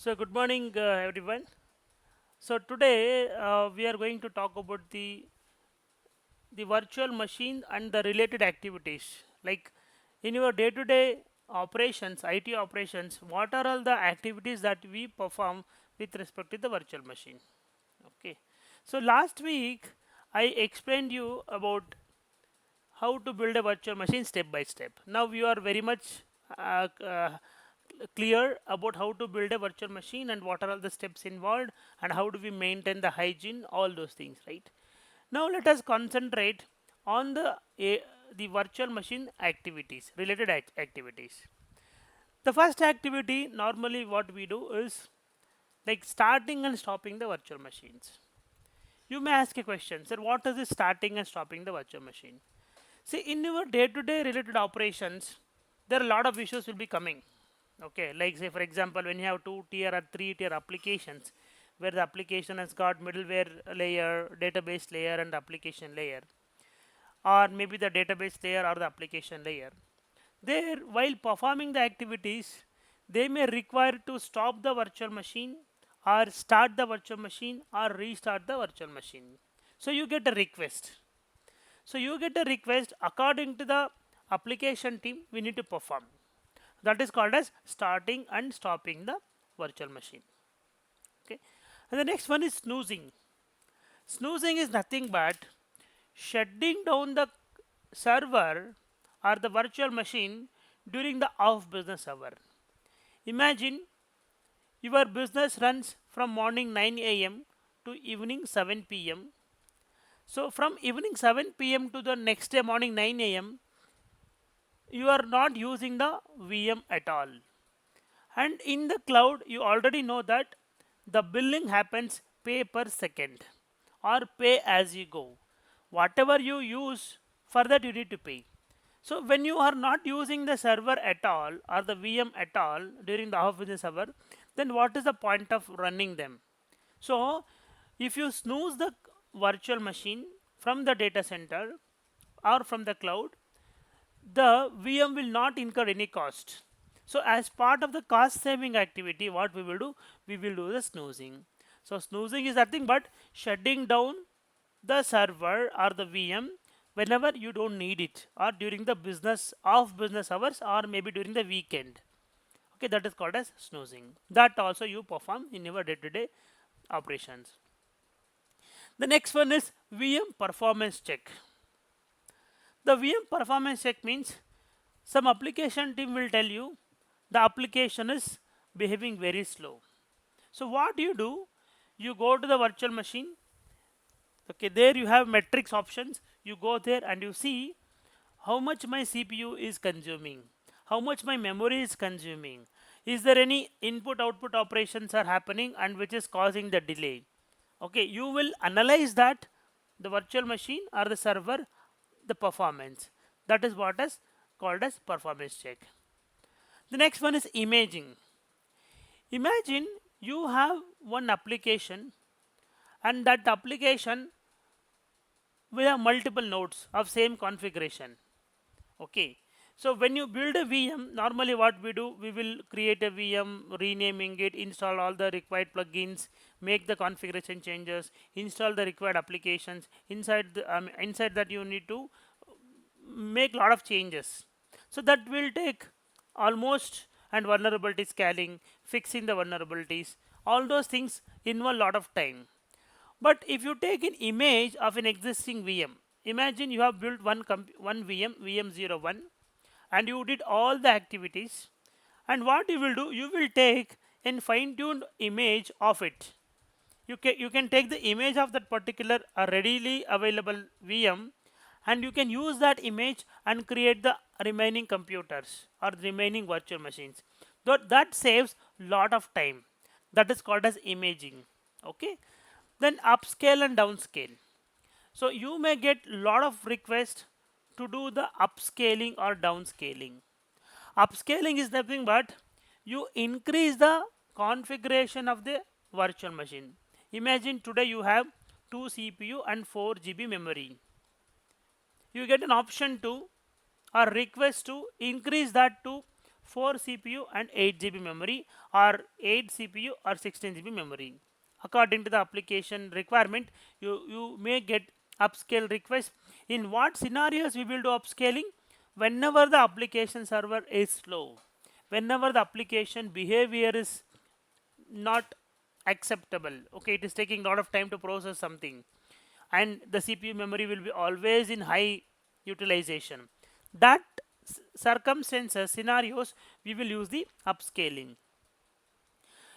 So good morning, everyone. So today we are going to talk about the virtual machine and the related activities. Like in your day-to-day operations, IT operations, what are all the activities that we perform with respect to the virtual machine? Okay. So last week I explained you about how to build a virtual machine step by step. Now you are very much clear about how to build a virtual machine and what are all the steps involved and how do we maintain the hygiene, all those things, right? Now let us concentrate on the virtual machine activities, related activities. The first activity normally what we do is like starting and stopping the virtual machines. You may ask a question, sir, what is this starting and stopping the virtual machine? See, in your day-to-day related operations, there are a lot of issues will be coming. Okay, like say for example, when you have two-tier or three-tier applications, where the application has got middleware layer, database layer, and application layer, or maybe the database layer or the application layer. There, while performing the activities, they may require to stop the virtual machine or start the virtual machine or restart the virtual machine. So you get a request. So you get a request according to the application team we need to perform. That is called as starting and stopping the virtual machine. Okay. And the next one is snoozing. Snoozing is nothing but shutting down the server or the virtual machine during the off business hour. Imagine your business runs from morning 9 a.m. to evening 7 p.m. So from evening 7 p.m. to the next day morning 9 a.m., you are not using the VM at all. And in the cloud, you already know that the billing happens pay per second or pay as you go. Whatever you use, for that you need to pay. So when you are not using the server at all or the VM at all during the off business hour, then what is the point of running them? So if you snooze the virtual machine from the data center or from the cloud, the VM will not incur any cost. So as part of the cost saving activity, what we will do? We will do the snoozing. So snoozing is nothing but shutting down the server or the VM whenever you don't need it or during the business off business hours or maybe during the weekend. Okay, that is called as snoozing. That also you perform in your day-to-day operations. The next one is VM performance check. The VM performance check means some application team will tell you the application is behaving very slow. So what do? You go to the virtual machine. Okay, there you have metrics options. You go there and you see how much my CPU is consuming, how much my memory is consuming. Is there any input output operations are happening and which is causing the delay? Okay, you will analyze that the virtual machine or the server, the performance. That is what is called as performance check. The next one is imaging. Imagine you have one application and that application will have multiple nodes of same configuration. Okay. So when you build a VM, normally what we do, we will create a VM, renaming it, install all the required plugins, make the configuration changes, install the required applications. Inside that you need to make a lot of changes. So that will take almost and vulnerability scaling, fixing the vulnerabilities, all those things involve a lot of time. But if you take an image of an existing VM, imagine you have built one VM, VM01, and you did all the activities. And what you will do, you will take a fine-tuned image of it. You can take the image of that particular readily available VM and you can use that image and create the remaining computers or the remaining virtual machines. That saves lot of time. That is called as imaging. Okay. Then upscale and downscale. So you may get lot of requests to do the upscaling or downscaling. Upscaling is nothing but you increase the configuration of the virtual machine. Imagine today you have 2 CPU and 4 GB memory. You get an option to or request to increase that to 4 CPU and 8 GB memory, or 8 CPU or 16 GB memory. According to the application requirement, you may get upscale requests. In what scenarios we will do upscaling? Whenever the application server is slow, whenever the application behavior is not acceptable, okay, it is taking a lot of time to process something, and the CPU memory will be always in high utilization. That circumstances scenarios, we will use the upscaling.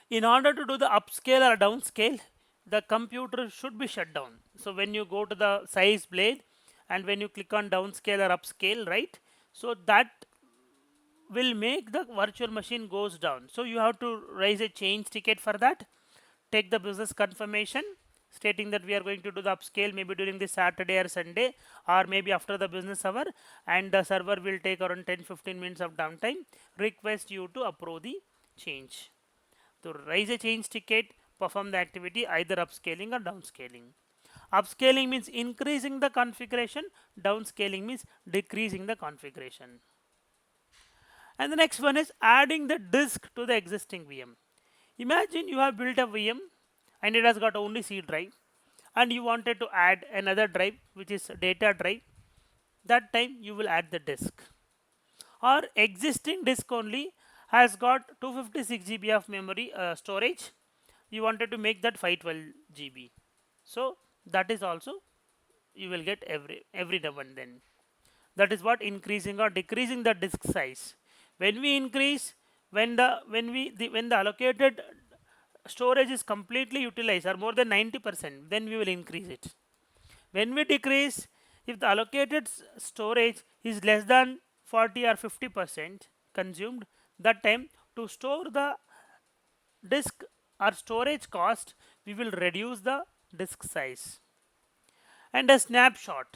In order to do the upscale or downscale, the computer should be shut down. So when you go to the size blade and when you click on downscale or upscale, right, so that will make the virtual machine goes down. So you have to raise a change ticket for that, take the business confirmation stating that we are going to do the upscale maybe during the Saturday or Sunday, or maybe after the business hour, and the server will take around 10-15 minutes of downtime. Request you to approve the change. To raise a change ticket, perform the activity either upscaling or downscaling. Upscaling means increasing the configuration, downscaling means decreasing the configuration. And the next one is adding the disk to the existing VM. Imagine you have built a VM and it has got only C drive, and you wanted to add another drive which is data drive. That time you will add the disk. Or existing disk only has got 256 GB of memory storage. You wanted to make that 512 GB. So that is also you will get every now and then. That is what increasing or decreasing the disk size. When we increase, when the allocated storage is completely utilized or more than 90%, then we will increase it. When we decrease, if the allocated storage is less than 40 or 50% consumed, that time to store the disk or storage cost, we will reduce the disk size. And a snapshot.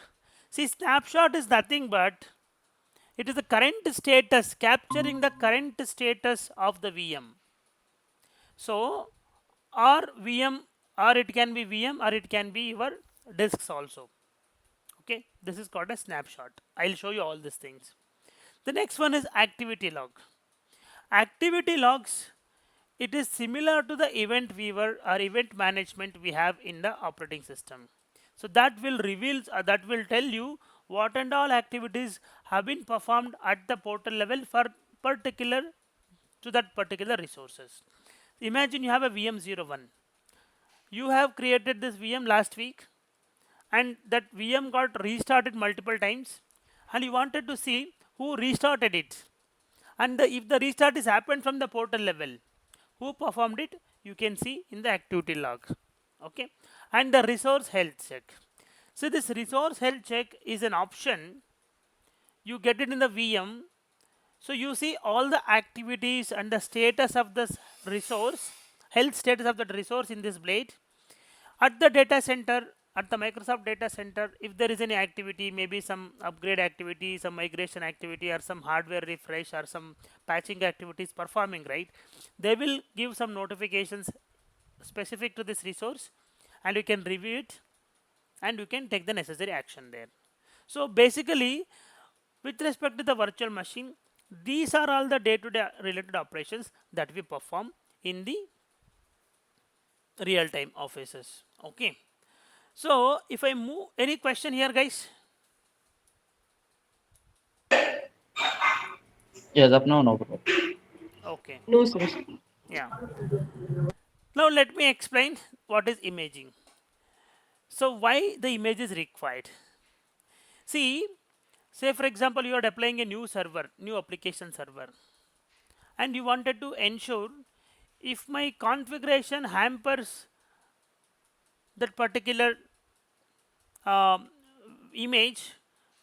See, snapshot is nothing but it is the current status, capturing the current status of the VM. So, or VM, or it can be VM, or it can be your disks also. Okay, this is called a snapshot. I'll show you all these things. The next one is activity log. Activity logs, it is similar to the event viewer or event management we have in the operating system. So that will reveal, that will tell you what and all activities have been performed at the portal level for particular to that particular resources. Imagine you have a VM01. You have created this VM last week, and that VM got restarted multiple times, and you wanted to see who restarted it, and if the restart is happened from the portal level, who performed it, you can see in the activity log. Okay, and the resource health check. So this resource health check is an option, you get it in the VM. So you see all the activities and the status of this resource, health status of that resource in this blade. At the data center, at the Microsoft data center, if there is any activity, maybe some upgrade activity, some migration activity, or some hardware refresh, or some patching activities performing, right, they will give some notifications specific to this resource, and you can review it and you can take the necessary action there. So basically, with respect to the virtual machine, these are all the day-to-day related operations that we perform in the real-time offices. Okay, so if I move, any question here, guys? Yes, up now, no problem. Okay, No, sir. yeah. Now let me explain what is imaging. So why the image is required? See, say for example, you are deploying a new server, new application server, and you wanted to ensure if my configuration hampers that particular um, image,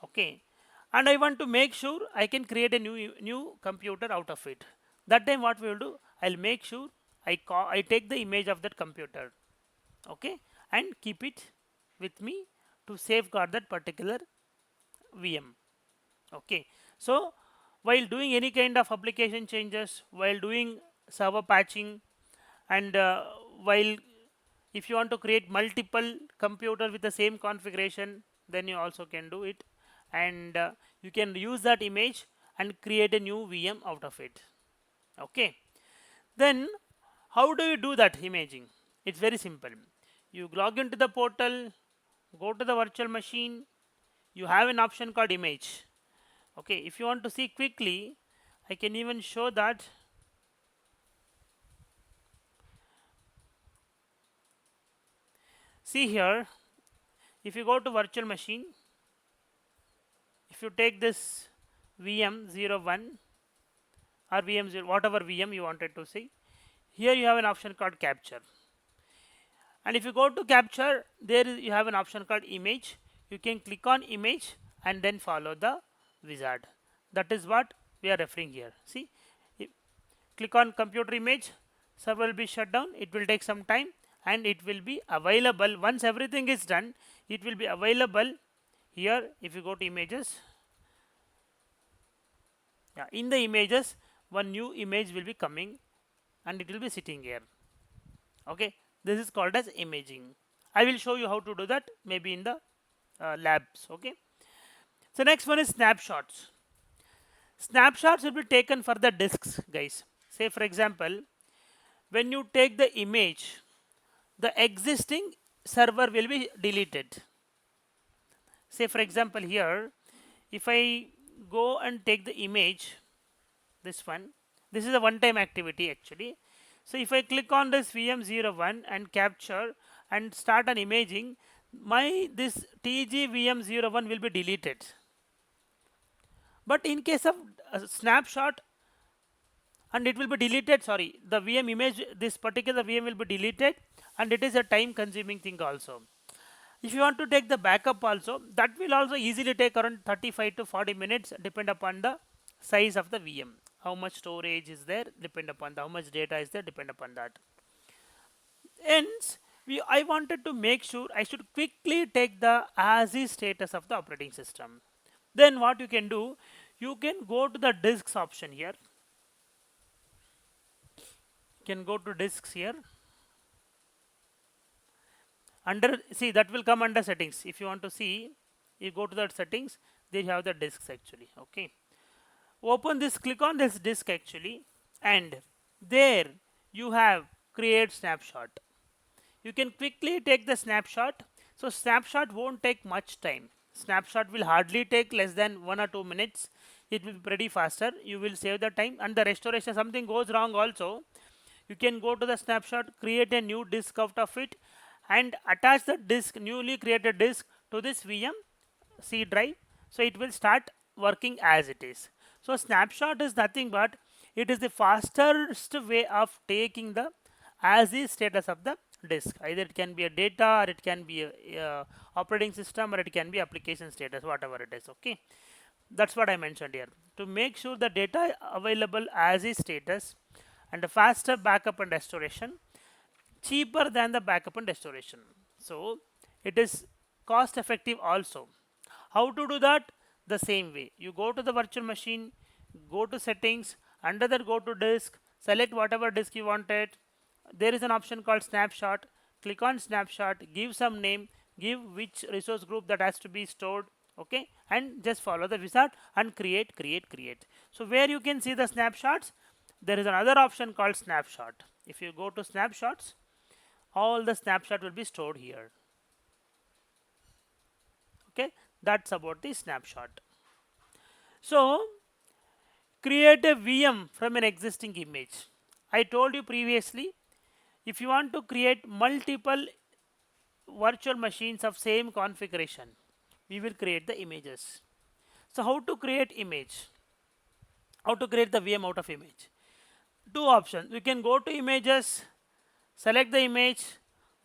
okay, and I want to make sure I can create a new computer out of it. That time what we will do, I'll make sure I take the image of that computer, okay, and keep it with me to safeguard that particular VM. Okay, so while doing any kind of application changes, while doing server patching, and while if you want to create multiple computer with the same configuration, then you also can do it, and you can use that image and create a new VM out of it. Okay, then how do you do that imaging? It's very simple. You log into the portal, go to the virtual machine, you have an option called image. Okay, if you want to see quickly, I can even show that. See here, if you go to virtual machine, if you take this VM01 or VM0, whatever VM you wanted to see, here you have an option called capture. And if you go to capture, you have an option called image. You can click on image and then follow the wizard. That is what we are referring here. See, click on computer image, server will be shut down. It will take some time and it will be available. Once everything is done, it will be available here. If you go to images, yeah, in the images, one new image will be coming and it will be sitting here. Okay, this is called as imaging. I will show you how to do that maybe in the labs. Okay, so next one is snapshots. Snapshots will be taken for the disks, guys. Say for example, when you take the image, the existing server will be deleted. Say for example here, if I go and take the image, this one, this is a one time activity actually. So if I click on this VM01 and capture and start an imaging, my this TG VM01 will be deleted. But in case of a snapshot, and it will be deleted, sorry, the VM image, this particular VM will be deleted, and it is a time consuming thing also. If you want to take the backup also, that will also easily take around 35 to 40 minutes, depend upon the size of the VM, how much storage is there, depend upon how much data is there, depend upon that. Hence, I wanted to make sure I should quickly take the as is status of the operating system. Then what you can do, you can go to the disks option here. You can go to disks here. Under, see, that will come under settings. If you want to see, you go to that settings, they have the disks actually. Okay, open this, click on this disk actually, and there you have create snapshot. You can quickly take the snapshot. So snapshot won't take much time. Snapshot will hardly take less than 1 or 2 minutes. It will be pretty faster. You will save the time, and the restoration, something goes wrong also, you can go to the snapshot, create a new disk out of it, and attach the disk, newly created disk, to this VM C drive. So it will start working as it is. So snapshot is nothing but it is the fastest way of taking the as is status of the disk. Either it can be a data, or it can be a operating system, or it can be application status, whatever it is. Okay, that's what I mentioned here. To make sure the data available as is status, and a faster backup and restoration, cheaper than the backup and restoration. So it is cost effective also. How to do that? The same way. You go to the virtual machine, go to settings, under that go to disk, select whatever disk you wanted. There is an option called snapshot. Click on snapshot, give some name, give which resource group that has to be stored. Okay, and just follow the wizard and create. So where you can see the snapshots, there is another option called snapshot. If you go to snapshots, all the snapshot will be stored here. Okay, that's about the snapshot. So create a VM from an existing image. I told you previously, if you want to create multiple virtual machines of same configuration, we will create the images. So how to create image? How to create the VM out of image? Two options. You can go to images, select the image,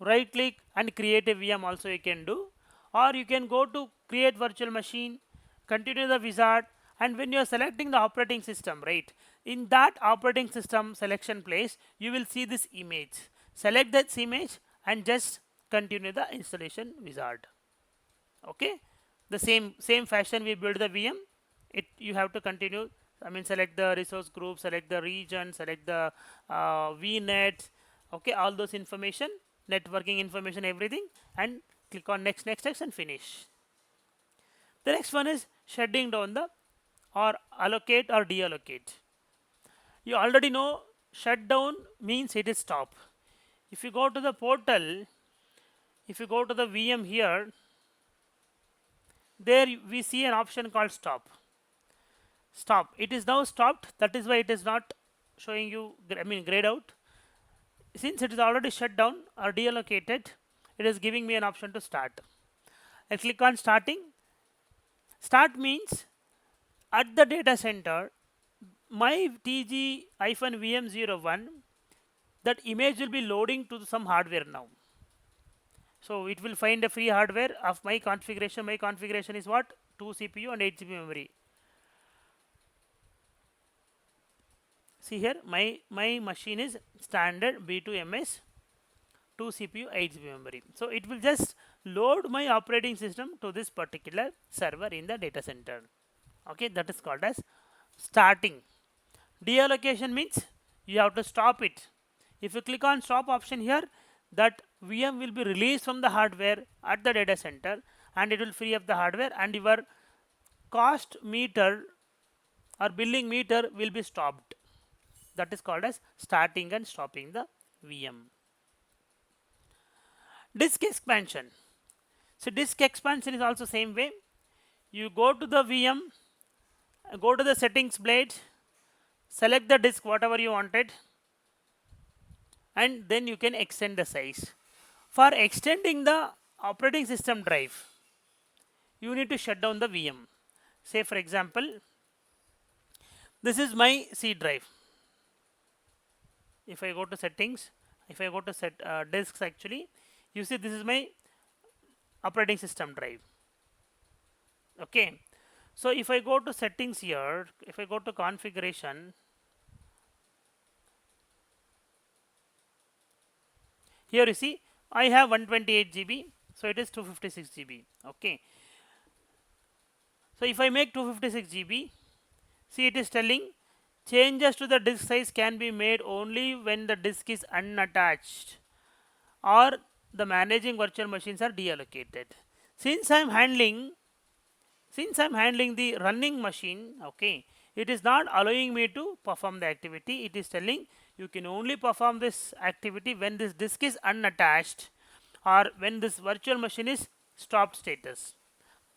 right click and create a VM also you can do. Or you can go to create virtual machine, continue the wizard, and when you are selecting the operating system, right, in that operating system selection place, you will see this image. Select that image and just continue the installation wizard. Okay, the same fashion we build the VM, it you have to continue. I mean, select the resource group, select the region, select the VNet, okay, all those information, networking information, everything, and click on next and finish. The next one is shutting down the or allocate or deallocate. You already know shutdown means it is stop. If you go to the portal, if you go to the VM here, there we see an option called stop. Stop. It is now stopped. That is why it is not showing you, I mean, grayed out. Since it is already shut down or deallocated, it is giving me an option to start. I click on starting. Start means at the data center, my TG-VM01, that image will be loading to some hardware now. So it will find a free hardware of my configuration. My configuration is what? 2 CPU and 8 GB memory. See here, my machine is standard B2MS, 2 CPU, 8 GB memory. So it will just load my operating system to this particular server in the data center. Okay, that is called as starting. Deallocation means you have to stop it. If you click on stop option here, that VM will be released from the hardware at the data center, and it will free up the hardware, and your cost meter or billing meter will be stopped. That is called as starting and stopping the VM. Disk expansion. So disk expansion is also same way. You go to the VM, go to the settings blade, select the disk whatever you wanted, and then you can extend the size. For extending the operating system drive, you need to shut down the VM. Say for example, this is my C drive. If I go to settings, if I go to set disks, actually, you see this is my operating system drive. Okay. So if I go to settings here, if I go to configuration, here you see I have 128 GB, so it is 256 GB. Okay. So if I make 256 GB, see it is telling changes to the disk size can be made only when the disk is unattached or the managing virtual machines are deallocated. Since I'm handling the running machine, okay, it is not allowing me to perform the activity. It is telling you can only perform this activity when this disk is unattached or when this virtual machine is stopped status,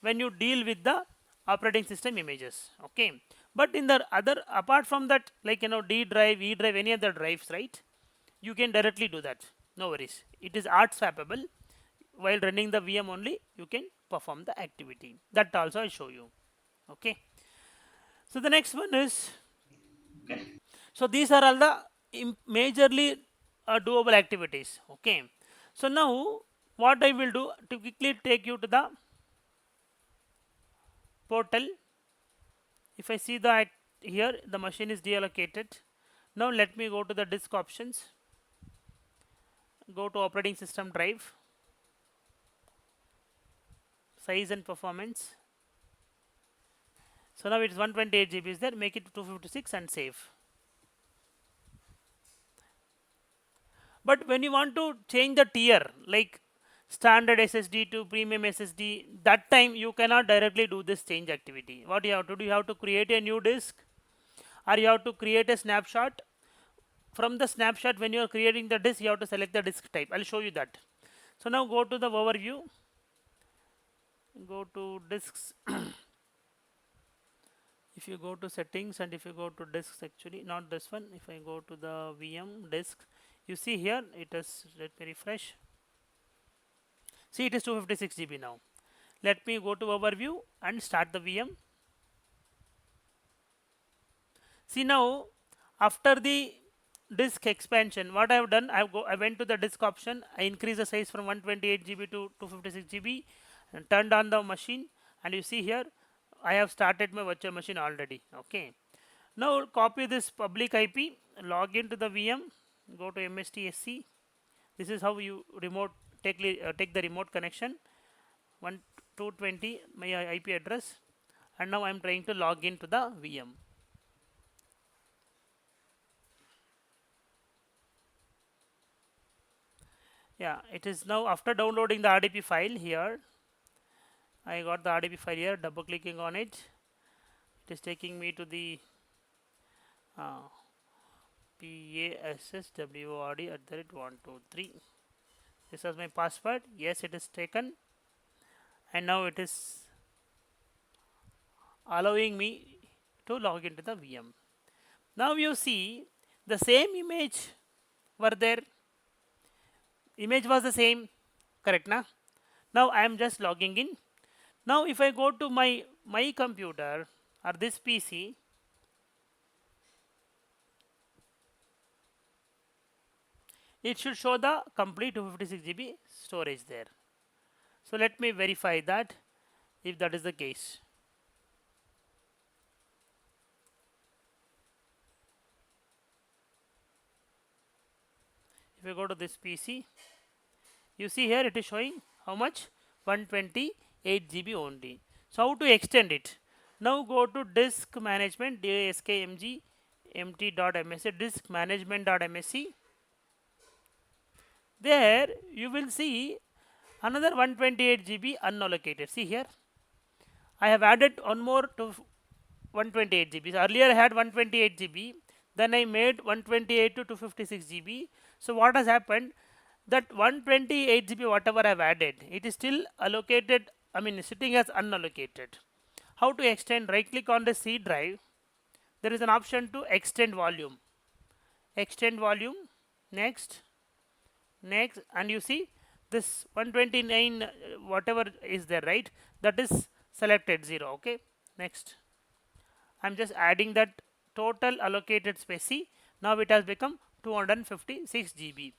when you deal with the operating system images. Okay, but in the other, apart from that, like D drive, E drive, any other drives, right, you can directly do that, no worries. It is art swappable. While running the VM only, you can perform the activity. That also I'll show you. Okay. So the next one is, so these are all the majorly doable activities. Okay. So now what I will do to quickly take you to the portal. If I see that here the machine is deallocated. Now let me go to the disk options. Go to operating system drive, size and performance. So now it is 128 GB is there. Make it 256 and save. But when you want to change the tier, like standard SSD to premium SSD, that time you cannot directly do this change activity. What you have to do, you have to create a new disk, or you have to create a snapshot. From the snapshot, when you are creating the disk, you have to select the disk type. I'll show you that. So now go to the overview, go to disks. If you go to settings and if you go to disks, actually not this one, if I go to the VM disk, you see here it is, let me refresh. See, it is 256 GB now. Let me go to overview and start the VM. See now, after the disk expansion, what I have done, I went to the disk option, I increased the size from 128 GB to 256 GB and turned on the machine, and you see here I have started my virtual machine already. Okay. Now copy this public IP, log into the VM, go to MSTSC. This is how you take the remote connection. 1220 my IP address, and now I'm trying to log into the VM. Yeah, it is now after downloading the RDP file here. I got the RDP file here, double clicking on it. It is taking me to the PASSWORD@123. This was my password. Yes, it is taken, and now it is allowing me to log into the VM. Now you see the same image were there. Image was the same, correct na? Now I am just logging in. Now if I go to my computer or this PC, it should show the complete 256 GB storage there. So let me verify that if that is the case. If I go to this PC, you see here it is showing how much? 128 GB only. So how to extend it? Now go to disk management, diskmg empty.msc, disk management.msc. There you will see another 128 GB unallocated. See here, I have added one more to 128 GB. So earlier I had 128 GB, then I made 128 to 256 GB. So what has happened? That 128 GB whatever I have added, it is still allocated, I mean sitting as unallocated. How to extend? Right click on the C drive. There is an option to extend volume. Extend volume. Next. Next, and you see this 129 whatever is there, right? That is selected 0. Okay. Next. I'm just adding that total allocated space. See, now it has become 256 GB.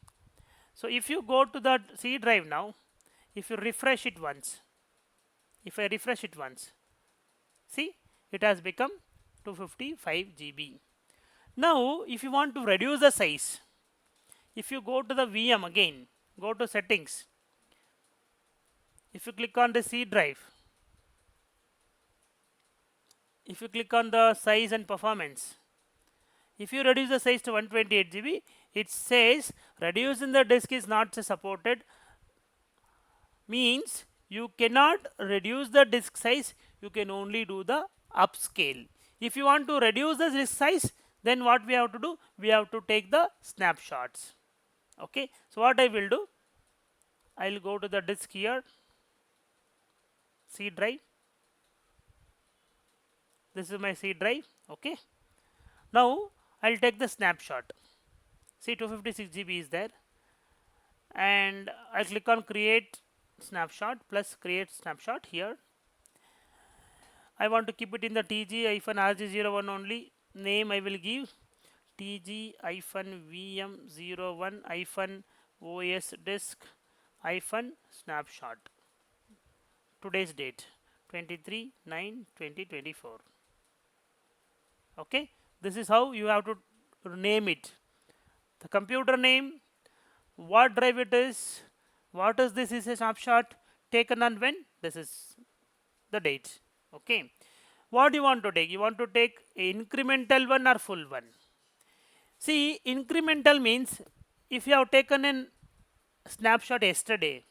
So if you go to the C drive now, if you refresh it once, if I refresh it once, see it has become 255 GB. Now if you want to reduce the size, if you go to the VM again, go to settings, if you click on the C drive, if you click on the size and performance, if you reduce the size to 128 GB, it says reducing the disk is not supported, means you cannot reduce the disk size, you can only do the upscale. If you want to reduce the disk size, then what we have to do? We have to take the snapshots. Okay, so what I will do, I will go to the disk here, C drive. This is my C drive. Okay, now I'll take the snapshot. See, 256 GB is there, and I click on create snapshot plus create snapshot here. I want to keep it in the TG-RG01 only. Name I will give TG-VM01-OS disk-snapshot. Today's date 23/9/2024. Okay, this is how you have to name it. The computer name, what drive it is, what is this is a snapshot, taken on when, this is the date. Okay, what you want to take? You want to take incremental one or full one? See, incremental means if you have taken a snapshot yesterday,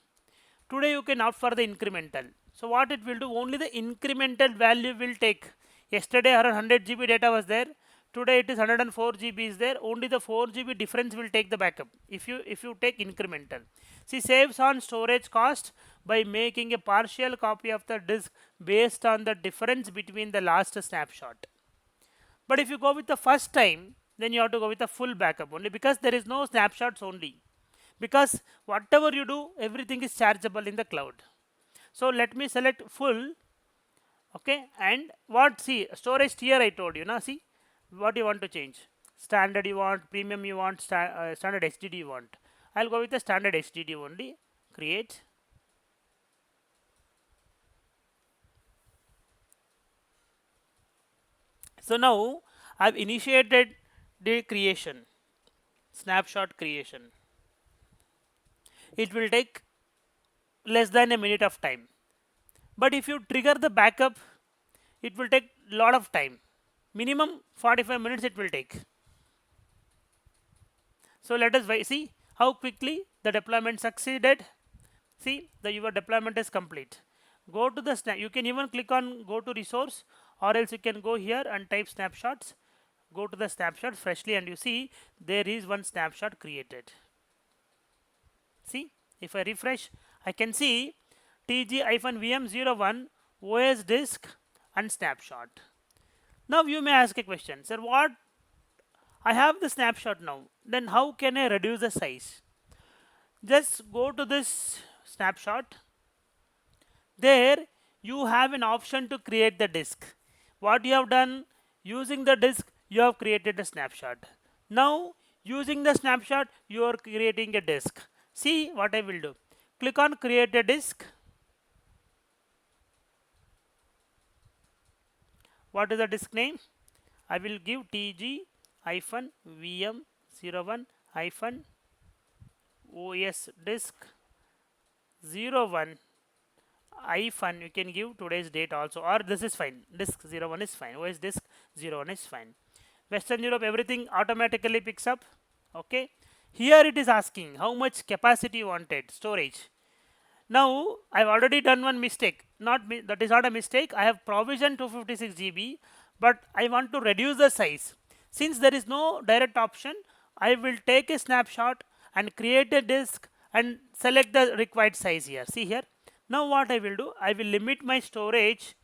today you can opt for the incremental. So what it will do, only the incremental value will take. Yesterday around 100 GB data was there, today it is 104 GB is there, only the 4 GB difference will take the backup if you take incremental. See, saves on storage cost by making a partial copy of the disk based on the difference between the last snapshot. But if you go with the first time, then you have to go with a full backup only, because there is no snapshots only, because whatever you do, everything is chargeable in the cloud. So let me select full. Okay, and what, see, storage tier I told you now. See what you want to change, standard you want, premium you want, standard HDD you want. I'll go with the standard HDD only. Create. So now I've initiated the creation, snapshot creation. It will take less than a minute of time, but if you trigger the backup, it will take lot of time, minimum 45 minutes it will take. So let us see how quickly the deployment succeeded. See, your deployment is complete. Go to the you can even click on go to resource, or else you can go here and type snapshots. go to the snapshot freshly, and you see there is one snapshot created. See, if I refresh, I can see tg-vm01 OS disk and snapshot. Now you may ask a question, sir, what I have the snapshot now, then how can I reduce the size? Just go to this snapshot. There you have an option to create the disk. What you have done, using the disk, you have created a snapshot. Now using the snapshot, you are creating a disk. See what I will do. Click on create a disk. What is the disk name? I will give tg-vm01-os disk 01 hyphen. You can give today's date also, or this is fine. Disk 01 is fine. OS disk 01 is fine. Western Europe, everything automatically picks up. Okay. Here it is asking how much capacity you wanted, storage. Now I've already done one mistake. That is not a mistake. I have provisioned 256 GB, but I want to reduce the size. Since there is no direct option, I will take a snapshot and create a disk and select the required size here. See here. Now what I will do, I will limit my storage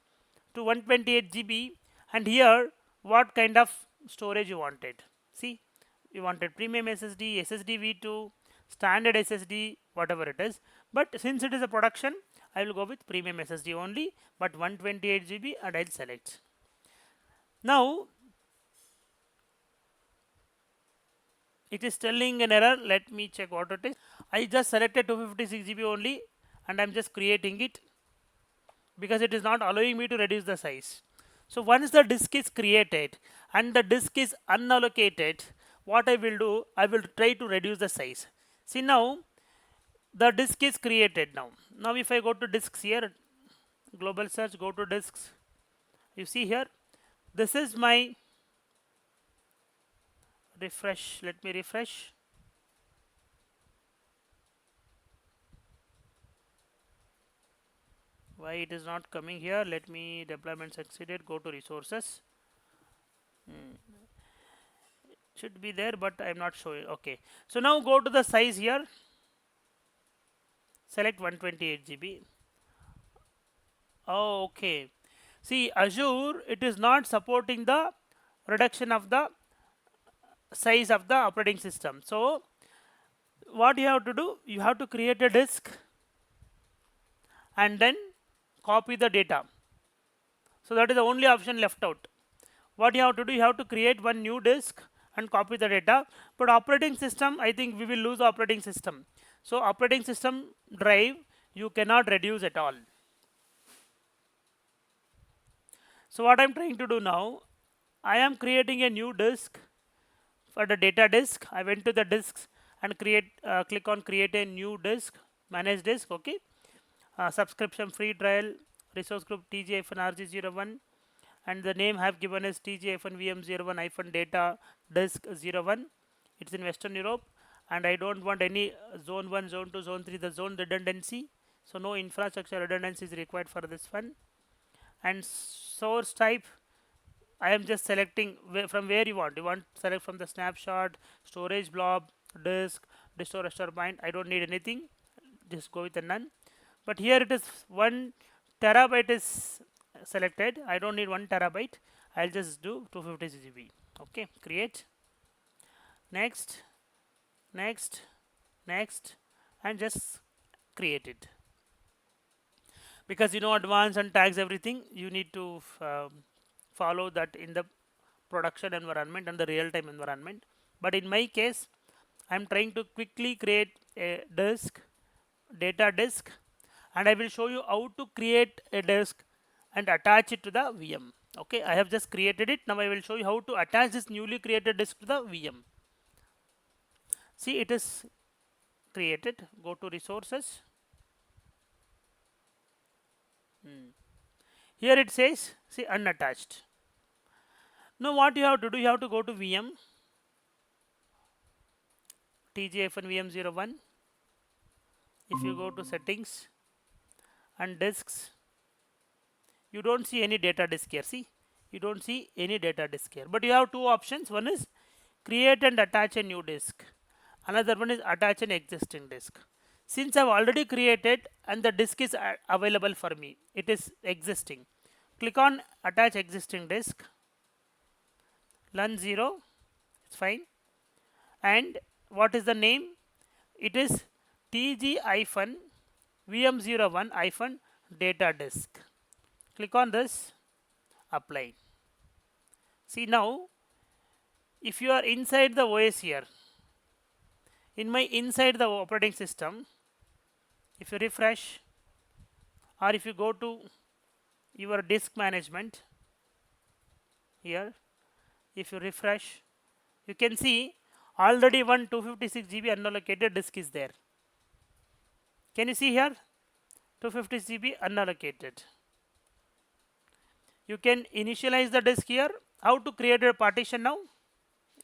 to 128 GB, and here what kind of storage you wanted. See, you wanted premium SSD, SSD V2, standard SSD, whatever it is. But since it is a production, I will go with premium SSD only, but 128 GB, and I'll select. Now it is telling an error. Let me check what it is. I just selected 256 GB only, and I'm just creating it because it is not allowing me to reduce the size. So once the disk is created and the disk is unallocated, what I will do, I will try to reduce the size. See, now the disk is created. Now if I go to disks here, global search, go to disks, you see here, this is my refresh. Let me refresh. Why it is not coming here? Let me, deployment succeeded, go to resources. Should be there, but I'm not showing. Okay, so now go to the size here, select 128 GB. Oh, okay. See, Azure, it is not supporting the reduction of the size of the operating system. So what you have to do, you have to create a disk and then copy the data. So that is the only option left out. What you have to do, you have to create one new disk and copy the data. But operating system, I think we will lose operating system. So operating system drive, you cannot reduce at all. So what I'm trying to do now, I am creating a new disk for the data disk. I went to the disks and click on create a new disk, manage disk. Okay, subscription free trial, resource group tg-rg01, and the name I have given is tg-vm01-data disk 01. It's in Western Europe, and I don't want any zone 1, zone 2, zone 3, the zone redundancy. So no infrastructure redundancy is required for this one. And source type, I am just selecting from where you want. You want to select from the snapshot, storage blob, disk, restore restore bind. I don't need anything. Just go with a none. But here it is 1 terabyte is selected. I don't need 1 terabyte. I'll just do 250 GB. Okay, create. Next, next, next, and just create it. Because you know advanced and tags everything, you need to follow that in the production environment and the real-time environment. But in my case, I'm trying to quickly create a disk, data disk, and I will show you how to create a disk and attach it to the VM. Okay, I have just created it. Now I will show you how to attach this newly created disk to the VM. See, it is created. Go to resources. Here it says, see, unattached. Now what you have to do, you have to go to VM, tg-vm01. If you go to settings and disks, you don't see any data disk here. See, You don't see any data disk here, but you have two options. One is create and attach a new disk. Another one is attach an existing disk. Since I've already created and the disk is available for me, it is existing. Click on attach existing disk, learn 0, it's fine. And what is the name? It is tg-vm01 data disk. Click on this, apply. See now, if you are inside the OS here, inside the operating system, if you refresh or if you go to your disk management here, if you refresh, you can see already one 256 GB unallocated disk is there. Can you see here? 256 GB unallocated. You can initialize the disk here. How to create a partition now?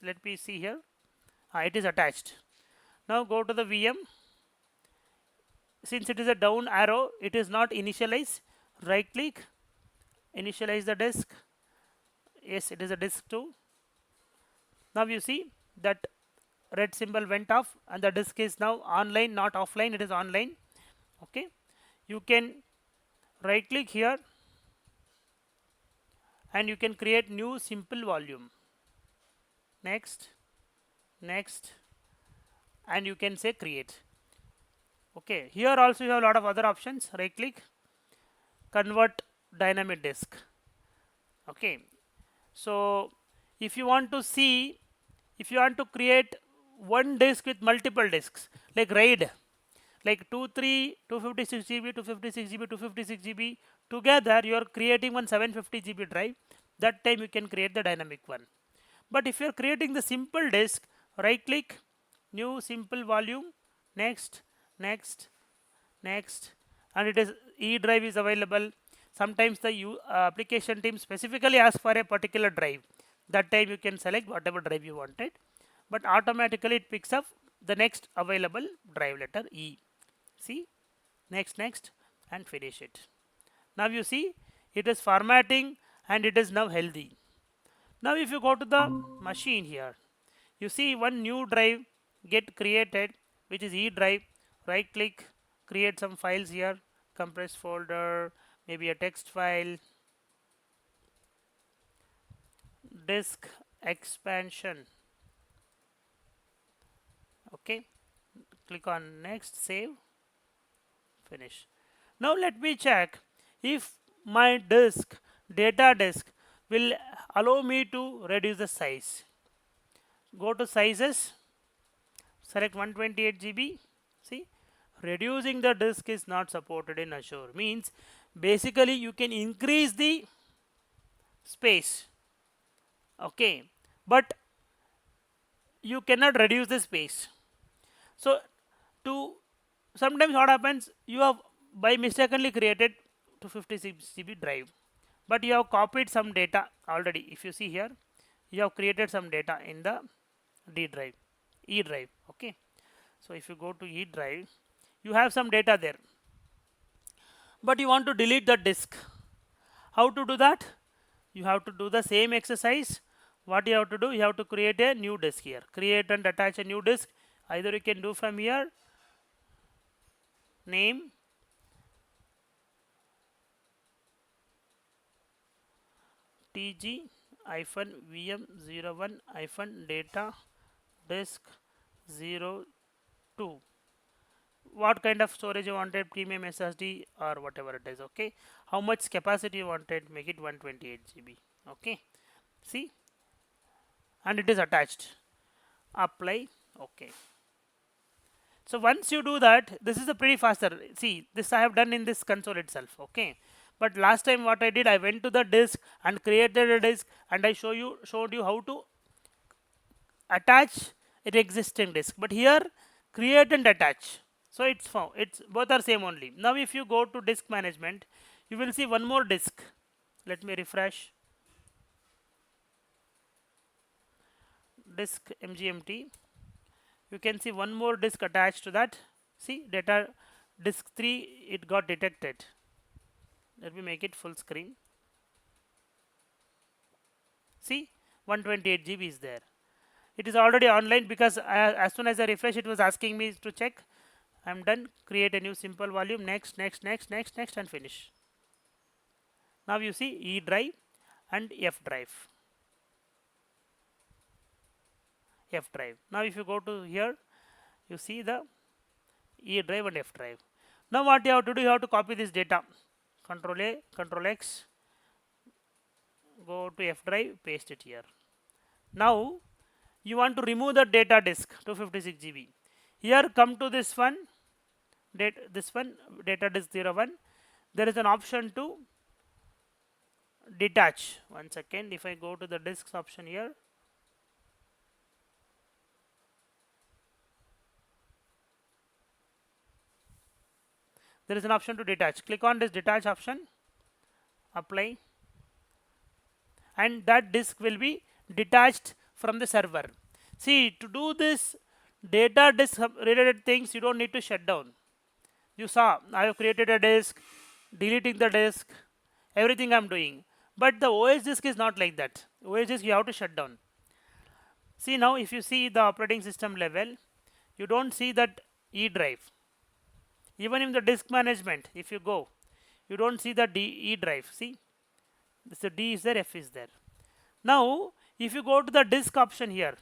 Let me see here. It is attached. Now go to the VM. Since it is a down arrow, it is not initialized. Right click, initialize the disk. Yes, it is a disk 2. Now you see that red symbol went off and the disk is now online, not offline, it is online. Okay, you can right click here and you can create new simple volume. Next, next, and you can say create. Okay, here also you have a lot of other options. Right click, convert dynamic disk. Okay, so if you want to see, if you want to create one disk with multiple disks like RAID, like 256 GB, 256 GB, 256 GB together, you are creating one 750 GB drive. That time you can create the dynamic one. But if you are creating the simple disk, right click, new simple volume, next, next, next, and it is E drive is available. Sometimes the application team specifically asks for a particular drive. That time you can select whatever drive you wanted, but automatically it picks up the next available drive, letter E. See, next, next, and finish it. Now you see it is formatting and it is now healthy. Now if you go to the machine here, you see one new drive get created, which is E drive. Right click, create some files here, compressed folder, maybe a text file, disk expansion. Okay, click on next, save, finish. Now let me check if my disk, data disk, will allow me to reduce the size. Go to sizes, select 128 GB. See, reducing the disk is not supported in Azure. Means basically you can increase the space. Okay, but you cannot reduce the space. So to sometimes what happens, you have by mistakenly created 256 GB drive, but you have copied some data already. If you see here, you have created some data in the D drive, E drive. Okay, so if you go to E drive, you have some data there, but you want to delete the disk. How to do that? You have to do the same exercise. What you have to do, you have to create a new disk here. Create and attach a new disk. Either you can do from here, name, tg-vm01 data disk 02. What kind of storage you wanted, premium SSD or whatever it is. Okay, how much capacity you wanted, make it 128 GB. Okay, see, and it is attached. Apply. Okay, so once you do that, this is a pretty faster. See, this I have done in this console itself. Okay, but last time what I did, I went to the disk and created a disk, and I showed you how to attach an existing disk. But here, create and attach. So it's found. It's both are same only. Now if you go to disk management, you will see one more disk. Let me refresh. Disk mgmt. You can see one more disk attached to that. See, data disk 3, it got detected. Let me make it full screen. See, 128 GB is there. It is already online because as soon as I refresh, it was asking me to check. I'm done. Create a new simple volume. Next, next, next, next, next, and finish. Now you see E drive and F drive. F drive. Now if you go to here, you see the E drive and F drive. Now what you have to do, you have to copy this data. Control A, Control X, go to F drive, paste it here. Now you want to remove the data disk 256 GB. Here come to this one, data disk 01. There is an option to detach. One second, if I go to the disks option here, there is an option to detach. Click on this detach option, apply, and that disk will be detached from the server. See, to do this data disk related things, you don't need to shut down. You saw I have created a disk, deleting the disk, everything I'm doing. But the OS disk is not like that. OS disk you have to shut down. See, now if you see the operating system level, you don't see that E drive. Even in the disk management, if you go, you don't see the E drive. See, the D is there, F is there. Now, if you go to the disk option here,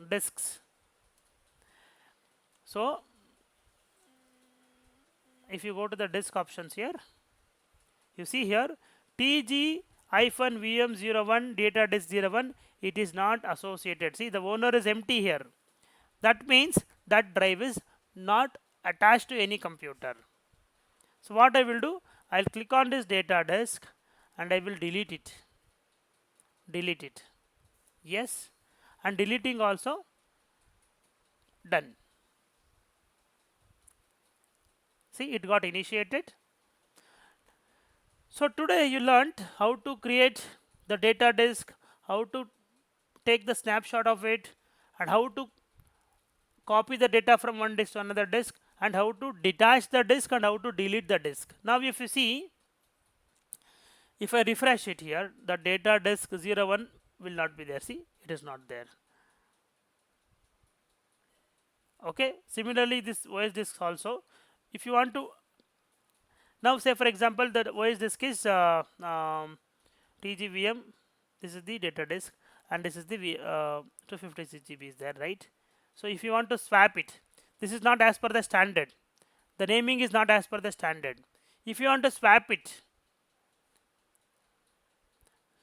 disks. So, if you go to the disk options here, you see here TG-VM01 data disk 01, it is not associated. See, the owner is empty here. That means that drive is not attached to any computer. So what I will do, I'll click on this data disk and I will delete it. Delete it. Yes. And deleting also done. See, it got initiated. So today you learnt how to create the data disk, how to take the snapshot of it, and how to copy the data from one disk to another disk, and how to detach the disk and how to delete the disk. Now if you see, if I refresh it here, the data disk 01 will not be there. See, it is not there. Okay. Similarly, this OS disk also, if you want to, now say for example the OS disk is TGVM. This is the data disk, and this is the 256 GB is there, right? So if you want to swap it, this is not as per the standard. The naming is not as per the standard. If you want to swap it,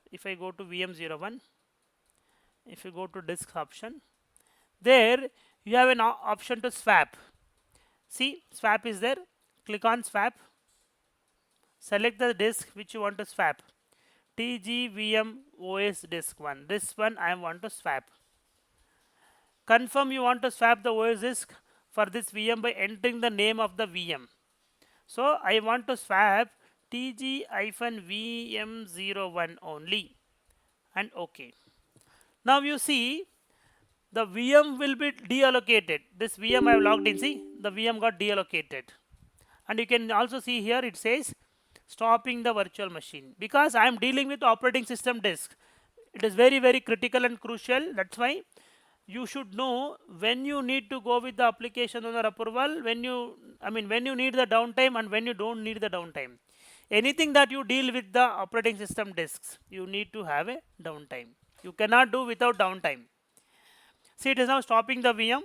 if I go to VM01, if you go to disk option, there you have an option to swap. See, swap is there. Click on swap. Select the disk which you want to swap. TGVM OS disk 1. This one I want to swap. Confirm you want to swap the OS disk for this VM by entering the name of the VM. So I want to swap TG-VM01 only, and OK. Now you see the VM will be deallocated. This VM I have logged in, see, the VM got deallocated. And you can also see here it says stopping the virtual machine, because I am dealing with operating system disk. It is very, very critical and crucial. That's why you should know when you need to go with the application owner approval, when you need the downtime and when you don't need the downtime. Anything that you deal with the operating system disks, you need to have a downtime. You cannot do without downtime. See, it is now stopping the VM.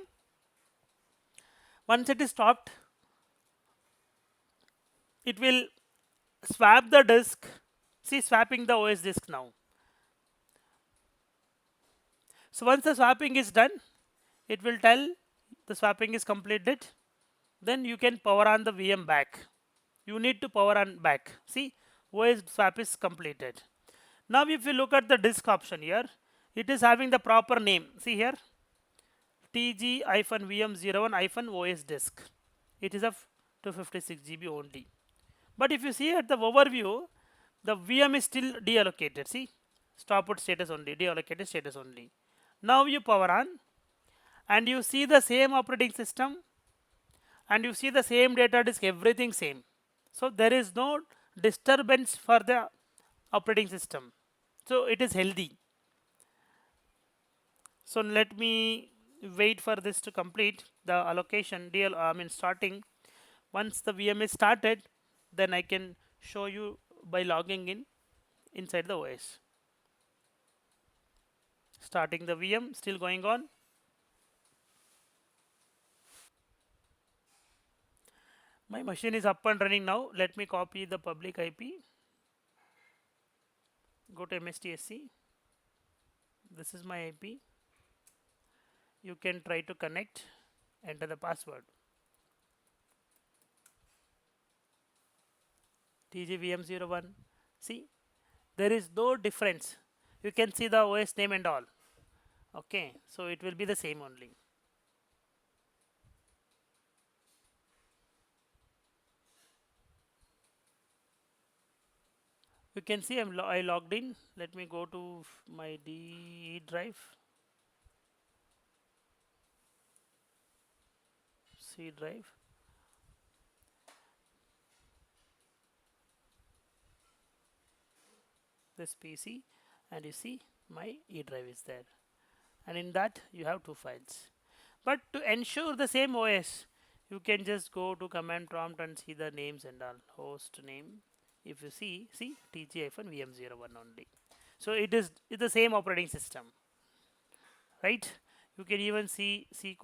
Once it is stopped, it will swap the disk. See, swapping the OS disk now. So once the swapping is done, it will tell the swapping is completed. Then you can power on the VM back. You need to power on back. See, OS swap is completed. Now if you look at the disk option here, it is having the proper name. See here, TG-VM01-OS disk. It is of 256 GB only. But if you see at the overview, the VM is still deallocated. See, stopped status only, deallocated status only. Now you power on and you see the same operating system and you see the same data disk, everything same. So there is no disturbance for the operating system. So it is healthy. So let me wait for this to complete the allocation deal. I mean starting. Once the VM is started, then I can show you by logging in inside the OS. Starting the VM, still going on. My machine is up and running now. Let me copy the public IP. Go to MSTSC. This is my IP. You can try to connect. Enter the password. TGVM01. See, there is no difference. You can see the OS name and all. Okay, so it will be the same only. You can see I logged in. Let me go to my D drive, C drive. This PC, and you see my E drive is there, and in that you have two files. But to ensure the same OS, you can just go to command prompt and see the names and all. Host name, if you see tg-vm01 only. So it's the same operating system, right? You can even see C:/,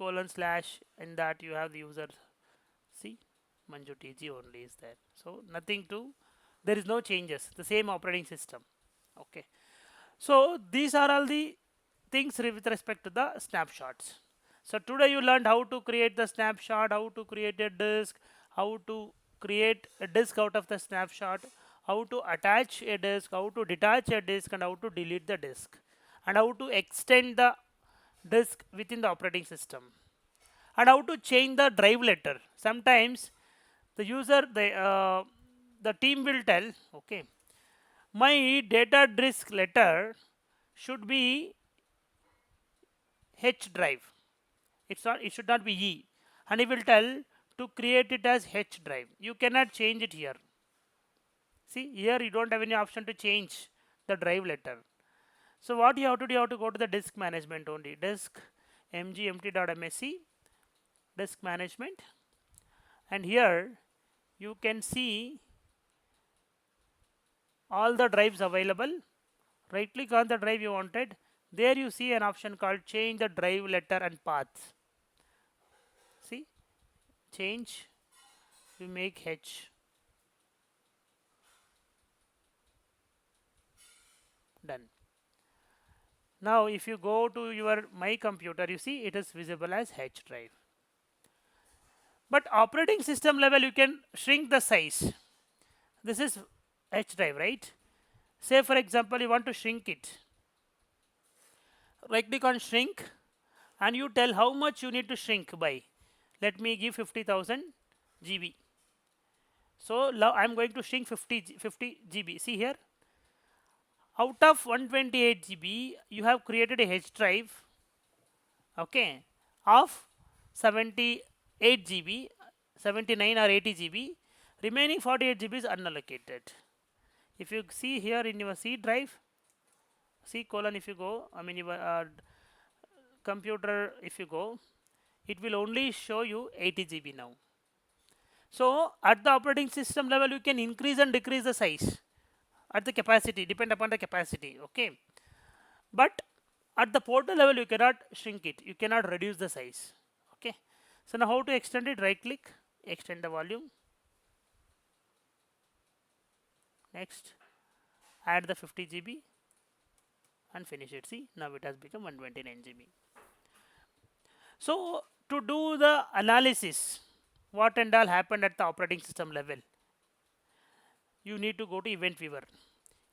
in that you have the user. See, Manju TG only is there. So nothing to, there is no changes. The same operating system. Okay. So these are all the things with respect to the snapshots. So today you learned how to create the snapshot, how to create a disk, how to create a disk out of the snapshot, how to attach a disk, how to detach a disk, and how to delete the disk, and how to extend the disk within the operating system, and how to change the drive letter. Sometimes the user, the team will tell, okay, my data disk letter should be H drive. It's not. It should not be E. And he will tell to create it as H drive. You cannot change it here. See, here you don't have any option to change the drive letter. So what you have to do, you have to go to the disk management only. Disk mgmt.msc, disk management, and here you can see all the drives available. Right click on the drive you wanted. There you see an option called change the drive letter and path. See, change, you make H. Done. Now if you go to your my computer, you see it is visible as H drive. But operating system level you can shrink the size. This is H drive, right? Say for example you want to shrink it. Right click on shrink and you tell how much you need to shrink by. Let me give 50,000 GB. So now I'm going to shrink 50 GB. See here, out of 128 GB you have created a H drive, okay, of 78 GB, 79 or 80 GB. Remaining 48 GB is unallocated. If you see here in your C drive, C colon, if you go, I mean your computer, if you go, it will only show you 80 GB now. So at the operating system level you can increase and decrease the size at the capacity, depend upon the capacity, okay. But at the portal level you cannot shrink it, you cannot reduce the size, okay. So now how to extend it? Right click, extend the volume, next add the 50 GB and finish it. See, now it has become 129 GB. So to do the analysis what and all happened at the operating system level, you need to go to event viewer,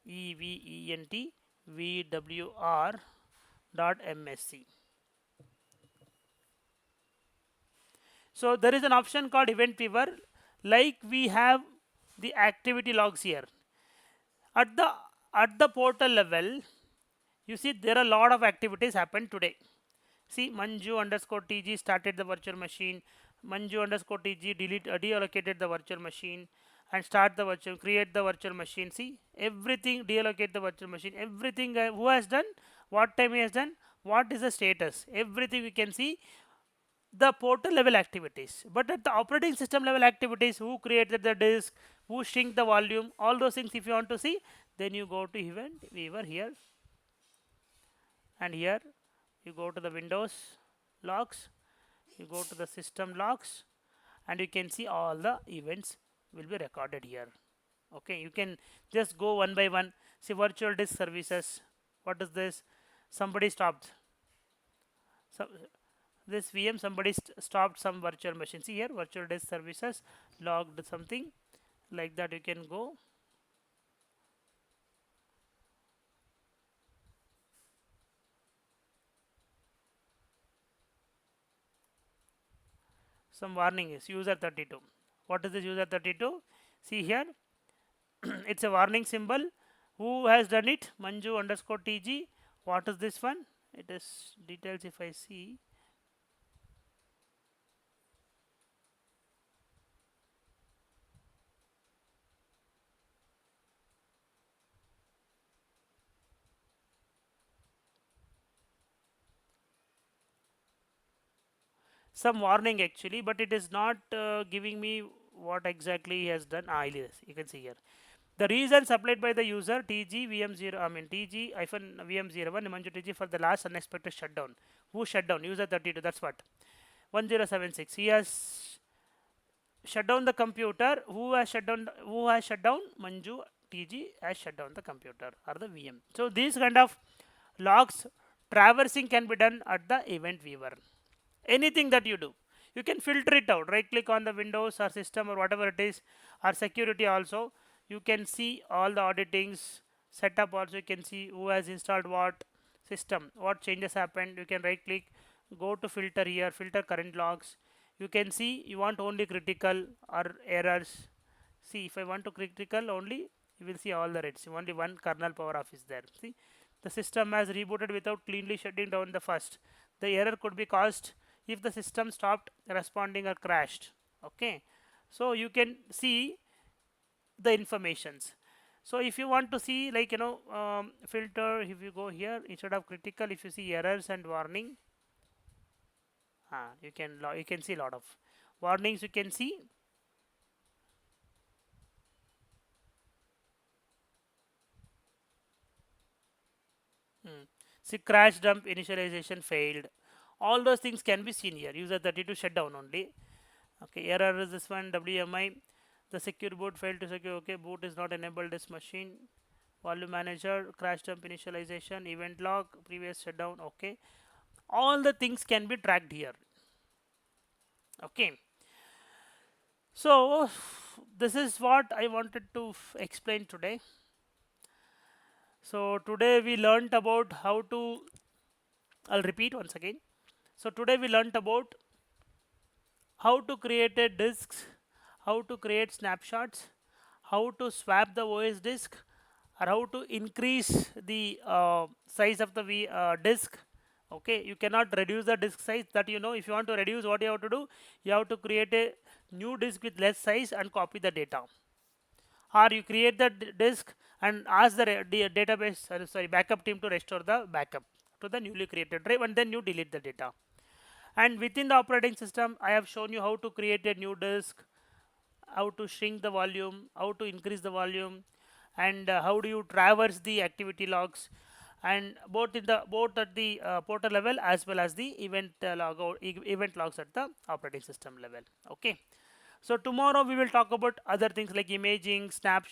event_vwr.msc. So there is an option called event viewer, like we have the activity logs here. At the portal level, you see there are a lot of activities happened today. See, Manju underscore TG started the virtual machine. Manju underscore TG deallocated the virtual machine. and start the virtual, create the virtual machine. See everything, deallocate the virtual machine, everything who has done, what time he has done, what is the status, everything we can see the portal level activities. But at the operating system level activities, who created the disk, who shrink the volume, all those things if you want to see, then you go to event viewer here, and here you go to the Windows logs, you go to the system logs, and you can see all the events will be recorded here. Okay, you can just go one by one. See virtual disk services, what is this, somebody stopped, so this VM, somebody stopped some virtual machine. See here virtual disk services logged something like that. You can go, some warning is user 32. What is this user 32? See here, it's a warning symbol. Who has done it? Manju underscore TG. What is this one? It is details. If I see, some warning actually, but it is not giving me what exactly he has done. Ah, yes, you can see here. The reason supplied by the user TG VM0, I mean TG hyphen VM01 Manju TG for the last unexpected shutdown. Who shut down? User 32. That's what. 1076. He has shut down the computer. Who has shut down? Who has shut down? Manju TG has shut down the computer or the VM. So these kind of logs traversing can be done at the event viewer. Anything that you do, you can filter it out. Right click on the Windows or system or whatever it is, or security also. You can see all the auditings, setup also. You can see who has installed what system, what changes happened. You can right click, go to filter here, filter current logs. You can see you want only critical or errors. See if I want to critical only, you will see all the reds. Only one kernel power off is there. See the system has rebooted without cleanly shutting down the first. The error could be caused if the system stopped responding or crashed. Okay, so you can see the informations. So if you want to see, like, filter, if you go here, instead of critical, if you see errors and warning, you can see a lot of warnings. You can see. See crash dump initialization failed. All those things can be seen here. User 32 shutdown only. Okay, error is this one, WMI. The secure boot failed to secure. Okay, boot is not enabled this machine. Volume manager, crash dump initialization, event log, previous shutdown. Okay, all the things can be tracked here. Okay, so this is what I wanted to explain today. So today we learnt about how to, I'll repeat once again. So today we learnt about how to create a disks, how to create snapshots, how to swap the OS disk, or how to increase the size of the disk. Okay, you cannot reduce the disk size, that you know. If you want to reduce, what you have to do, you have to create a new disk with less size and copy the data, or you create the disk and ask the database, sorry, backup team to restore the backup to the newly created drive, and then you delete the data. And within the operating system, I have shown you how to create a new disk, how to shrink the volume, how to increase the volume, and how do you traverse the activity logs, and both at the portal level as well as the event logs at the operating system level. Okay. So tomorrow we will talk about other things like imaging,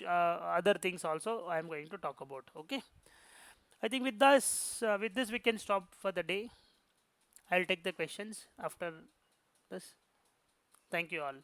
other things also I am going to talk about. Okay. I think with this we can stop for the day. I'll take the questions after this. Thank you all.